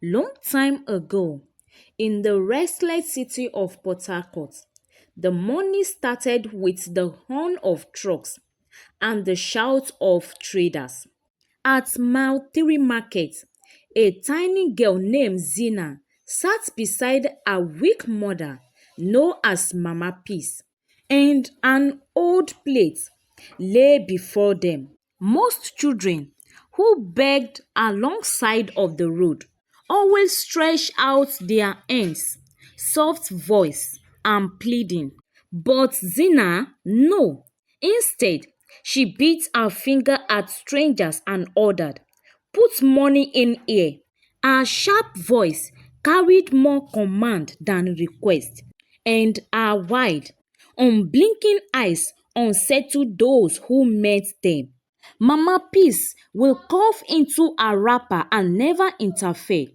Long time ago, in the restless city of Port Harcourt, the morning started with the horn of trucks and the shout of traders. At Mile 3 Market, a tiny girl named Zina sat beside her weak mother, known as Mama Peace, and an old plate lay before them. Most children who begged alongside of the road always stretched out their hands, soft voice and pleading. But Zina, no. Instead, she beat her finger at strangers and ordered, "Put money in here." Her sharp voice carried more command than request, and her wide, unblinking eyes unsettled those who met them. Mama Peace will cough into her wrapper and never interfere.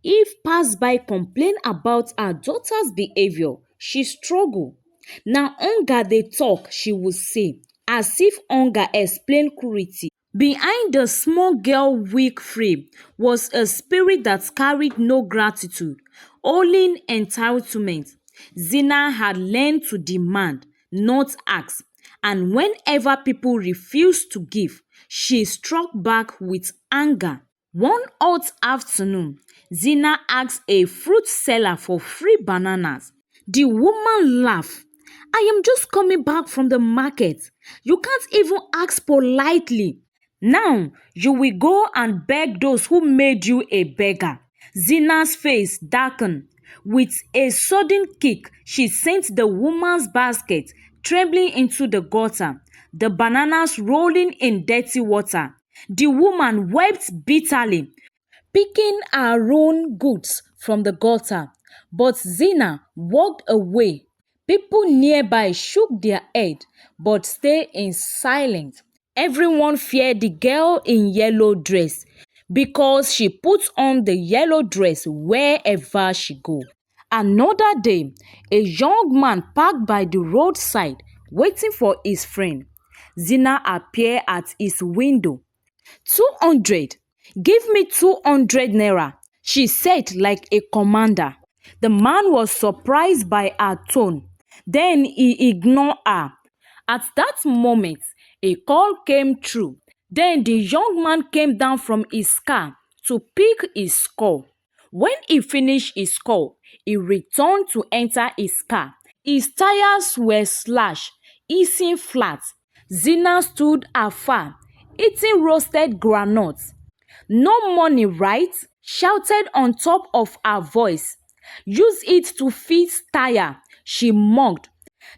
If passers-by complain about her daughter's behavior, she struggle. "Na hunger dey talk," she would say, as if hunger explain cruelty. Behind the small girl weak frame was a spirit that carried no gratitude, only entitlement. Zina had learned to demand, not ask, and whenever people refused to give, she struck back with anger. One hot afternoon, Zina asked a fruit seller for free bananas. The woman laughed. "I am just coming back from the market. You can't even ask politely. Now you will go and beg those who made you a beggar." Zina's face darkened. With a sudden kick, she sent the woman's basket trembling into the gutter, the bananas rolling in dirty water. The woman wept bitterly, picking her own goods from the gutter. But Zina walked away. People nearby shook their head but stayed in silence. Everyone feared the girl in yellow dress because she put on the yellow dress wherever she go. Another day, a young man parked by the roadside waiting for his friend. Zina appeared at his window. 200. "Give me 200 naira," she said like a commander. The man was surprised by her tone. Then he ignored her. At that moment, a call came through. Then the young man came down from his car to pick his call. When he finished his call, he returned to enter his car. His tires were slashed, hissing flat. Zina stood afar, eating roasted groundnuts. "No money, right?" shouted on top of her voice. "Use it to fix tire," she mocked.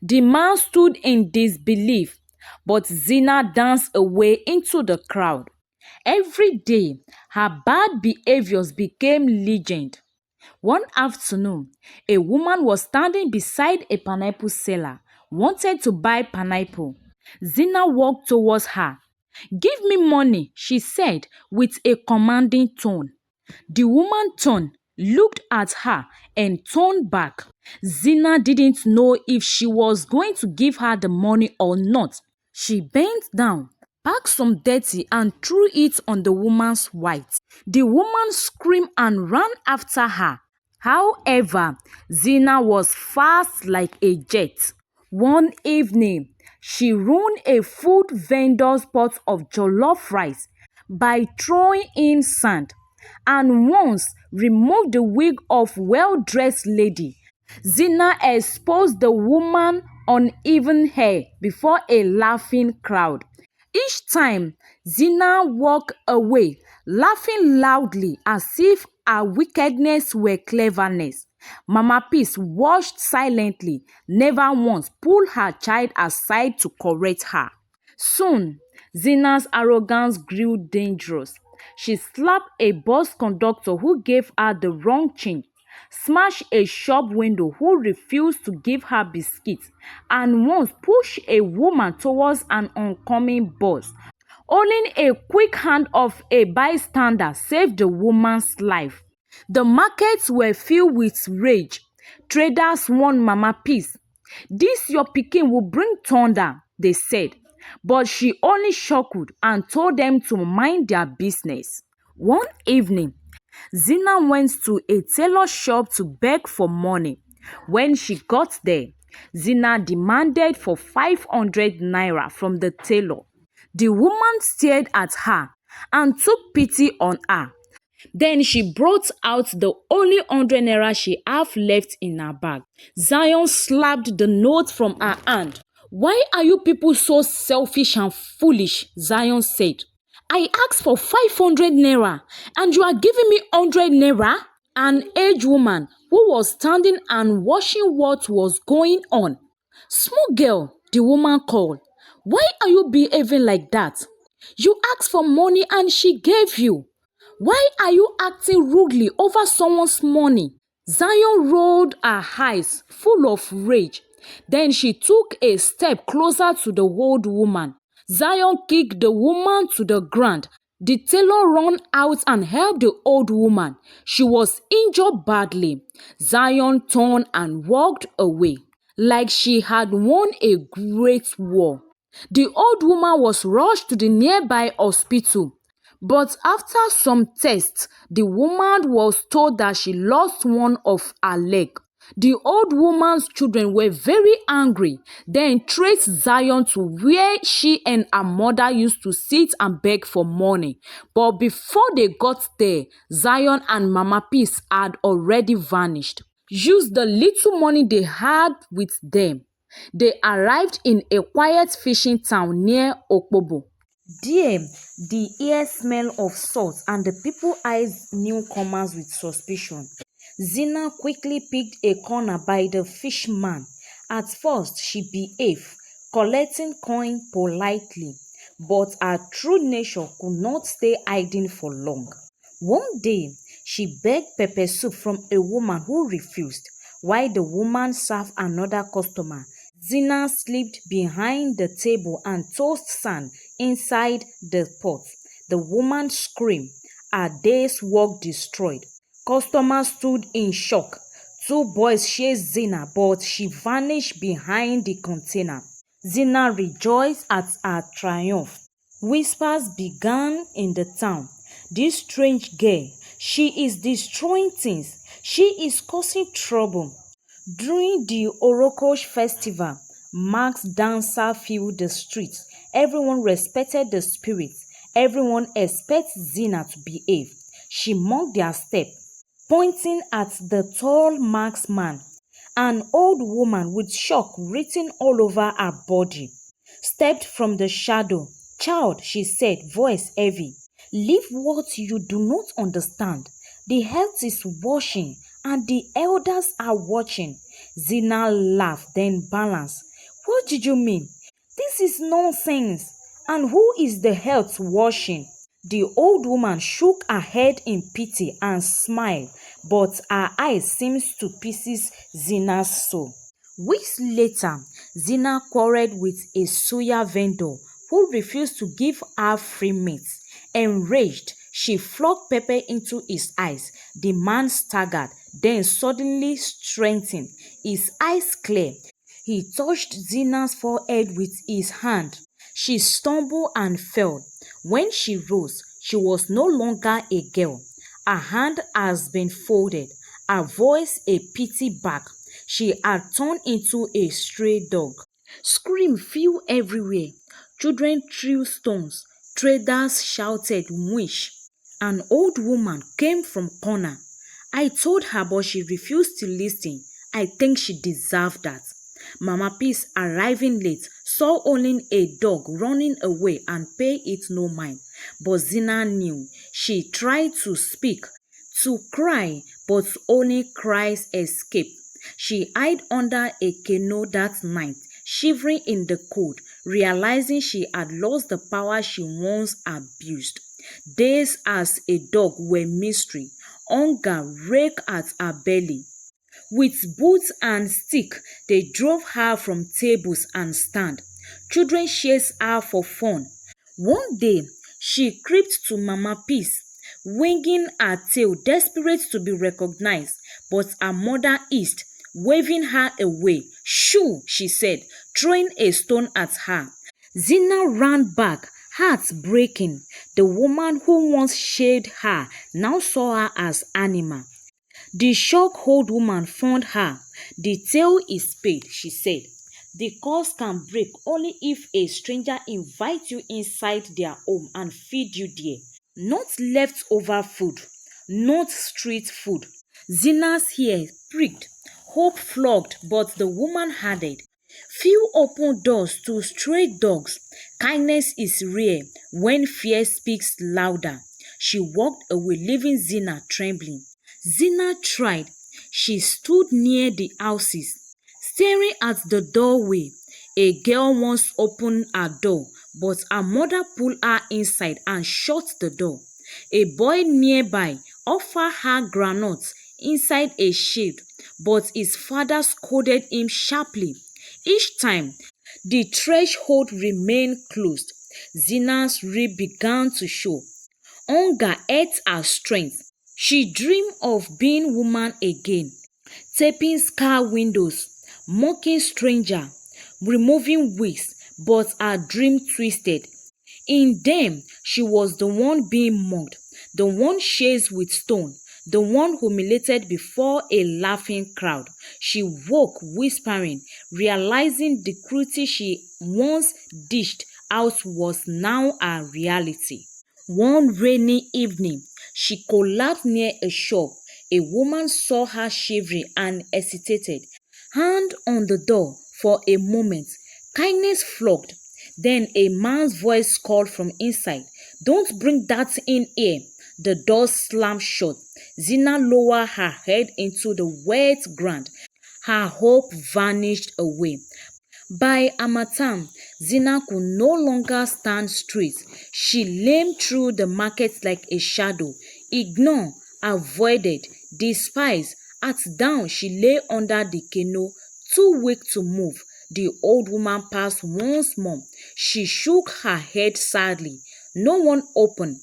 The man stood in disbelief, but Zina danced away into the crowd. Every day, her bad behaviors became legend. One afternoon, a woman was standing beside a pineapple seller, wanted to buy pineapple. Zina walked towards her. "Give me money," she said with a commanding tone. The woman turned, looked at her, and turned back. Zina didn't know if she was going to give her the money or not. She bent down, packed some dirty, and threw it on the woman's white. The woman screamed and ran after her. However, Zina was fast like a jet. One evening, she ruined a food vendor's pot of jollof rice by throwing in sand, and once removed the wig of well-dressed lady. Zina exposed the woman's uneven hair before a laughing crowd. Each time, Zina walked away, laughing loudly as if her wickedness were cleverness. Mama Peace watched silently, never once pulled her child aside to correct her. Soon, Zina's arrogance grew dangerous. She slapped a bus conductor who gave her the wrong change, smashed a shop window who refused to give her biscuits, and once pushed a woman towards an oncoming bus. Only a quick hand of a bystander saved the woman's life. The markets were filled with rage. Traders warned Mama Peace. "This your pikin will bring thunder," they said. But she only chuckled and told them to mind their business. One evening, Zina went to a tailor shop to beg for money. When she got there, Zina demanded for 500 naira from the tailor. The woman stared at her and took pity on her. Then she brought out the only 100 naira she had left in her bag. Zion slapped the note from her hand. "Why are you people so selfish and foolish?" Zion said. "I asked for 500 naira and you are giving me 100 naira?" An aged woman who was standing and watching what was going on. "Small girl," the woman called, "why are you behaving like that? You asked for money and she gave you. Why are you acting rudely over someone's money?" Zion rolled her eyes, full of rage. Then she took a step closer to the old woman. Zion kicked the woman to the ground. The tailor ran out and helped the old woman. She was injured badly. Zion turned and walked away, like she had won a great war. The old woman was rushed to the nearby hospital. But after some tests, the woman was told that she lost one of her legs. The old woman's children were very angry, then traced Zion to where she and her mother used to sit and beg for money. But before they got there, Zion and Mama Peace had already vanished. Used the little money they had with them. They arrived in a quiet fishing town near Okpobo. There, the air smelled of salt and the people eyed newcomers with suspicion. Zina quickly picked a corner by the fishman. At first, she behaved, collecting coin politely, but her true nature could not stay hiding for long. One day, she begged pepper soup from a woman who refused. While the woman served another customer, Zina slipped behind the table and tossed sand inside the pot. The woman screamed. Her day's work destroyed. Customers stood in shock. Two boys chased Zina, but she vanished behind the container. Zina rejoiced at her triumph. Whispers began in the town. "This strange girl, she is destroying things. She is causing trouble." During the Orokosh festival, masked dancers filled the streets. Everyone respected the spirits. Everyone expects Zina to behave. She mocked their step, pointing at the tall masked man. An old woman with shock written all over her body stepped from the shadow. "Child," she said, voice heavy, "leave what you do not understand. The health is watching and the elders are watching." Zina laughed, then balanced. "What did you mean? This is nonsense. And who is the health watching?" The old woman shook her head in pity and smiled, but her eyes seemed to pierce Zina's soul. Weeks later, Zina quarreled with a suya vendor who refused to give her free meat. Enraged, she flogged pepper into his eyes. The man staggered, then suddenly strengthened, his eyes clear. He touched Zina's forehead with his hand. She stumbled and fell. When she rose, she was no longer a girl. Her hand has been folded, her voice a pity back. She had turned into a stray dog. Screams flew everywhere. Children threw stones. Traders shouted wish. An old woman came from corner. I told her, but she refused to listen. I think she deserved that. Mama Peace, arriving late, saw only a dog running away and paid it no mind. But Zina knew. She tried to speak, to cry, but only cries escaped. She hid under a canoe that night, shivering in the cold, realizing she had lost the power she once abused. Days as a dog were mystery. Hunger raked at her belly. With boots and stick, they drove her from tables and stands. Children chased her for fun. One day, she crept to Mama Peace, winging her tail, desperate to be recognized. But her mother hissed, waving her away. "Shoo!" she said, throwing a stone at her. Zina ran back, Heartbreaking, the woman who once shared her now saw her as animal. The shocked old woman found her. The tale is paid, she said. The curse can break only if a stranger invites you inside their home and feed you there. Not leftover food, not street food. Zina's ear pricked, hope flogged, but the woman added, few open doors to stray dogs. Kindness is rare when fear speaks louder. She walked away, leaving Zina trembling. Zina tried. She stood near the houses, staring at the doorway. A girl once opened her door, but her mother pulled her inside and shut the door. A boy nearby offered her granules inside a shade, but his father scolded him sharply. Each time, the threshold remained closed. Zina's rib began to show. Hunger ate her strength. She dreamed of being woman again, taping scar windows, mocking stranger, removing wigs, but her dream twisted. In them, she was the one being mocked, the one chased with stone, the one humiliated before a laughing crowd. She woke whispering, realizing the cruelty she once dished out was now a reality. One rainy evening, she collapsed near a shop. A woman saw her shivering and hesitated. Hand on the door for a moment. Kindness flogged. Then a man's voice called from inside, don't bring that in here. The door slammed shut. Zina lowered her head into the wet ground. Her hope vanished away. By harmattan, Zina could no longer stand straight. She limped through the market like a shadow, ignored, avoided, despised. At dawn, she lay under the canoe, too weak to move. The old woman passed once more. She shook her head sadly. No one opened.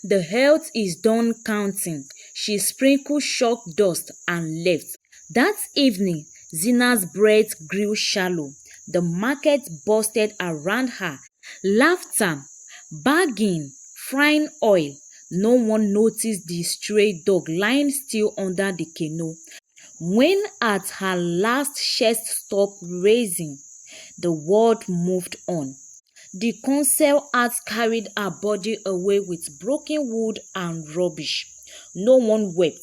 The health is done counting. She sprinkled chalk dust and left. That evening, Zina's breath grew shallow. The market busted around her. Laughter, bargaining, frying oil. No one noticed the stray dog lying still under the canoe. When at her last chest stopped raising, the world moved on. The council had carried her body away with broken wood and rubbish. No one wept.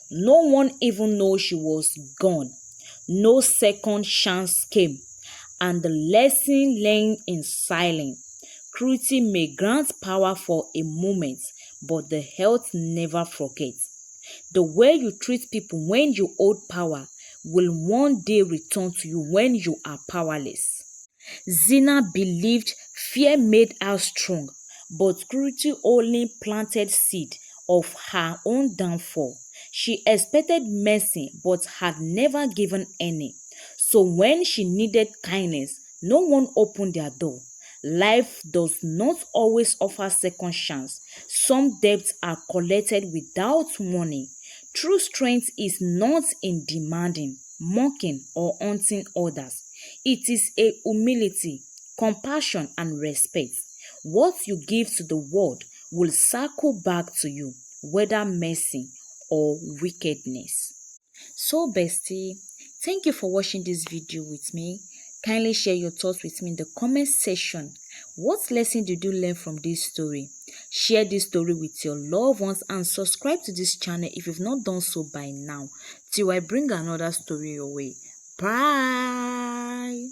No one even knew she was gone. No second chance came, and the lesson learned in silence. Cruelty may grant power for a moment, but the health never forgets. The way you treat people when you hold power will one day return to you when you are powerless. Zina believed fear made her strong, but cruelty only planted seed of her own downfall. She expected mercy but had never given any. So when she needed kindness, no one opened their door. Life does not always offer second chance. Some debts are collected without warning. True strength is not in demanding, mocking, or haunting others. It is a humility, compassion, and respect. What you give to the world will circle back to you, whether mercy or wickedness. So, bestie, thank you for watching this video with me. Kindly share your thoughts with me in the comment section. What lesson did you learn from this story? Share this story with your loved ones and subscribe to this channel if you've not done so by now. Till I bring another story your way. Bye.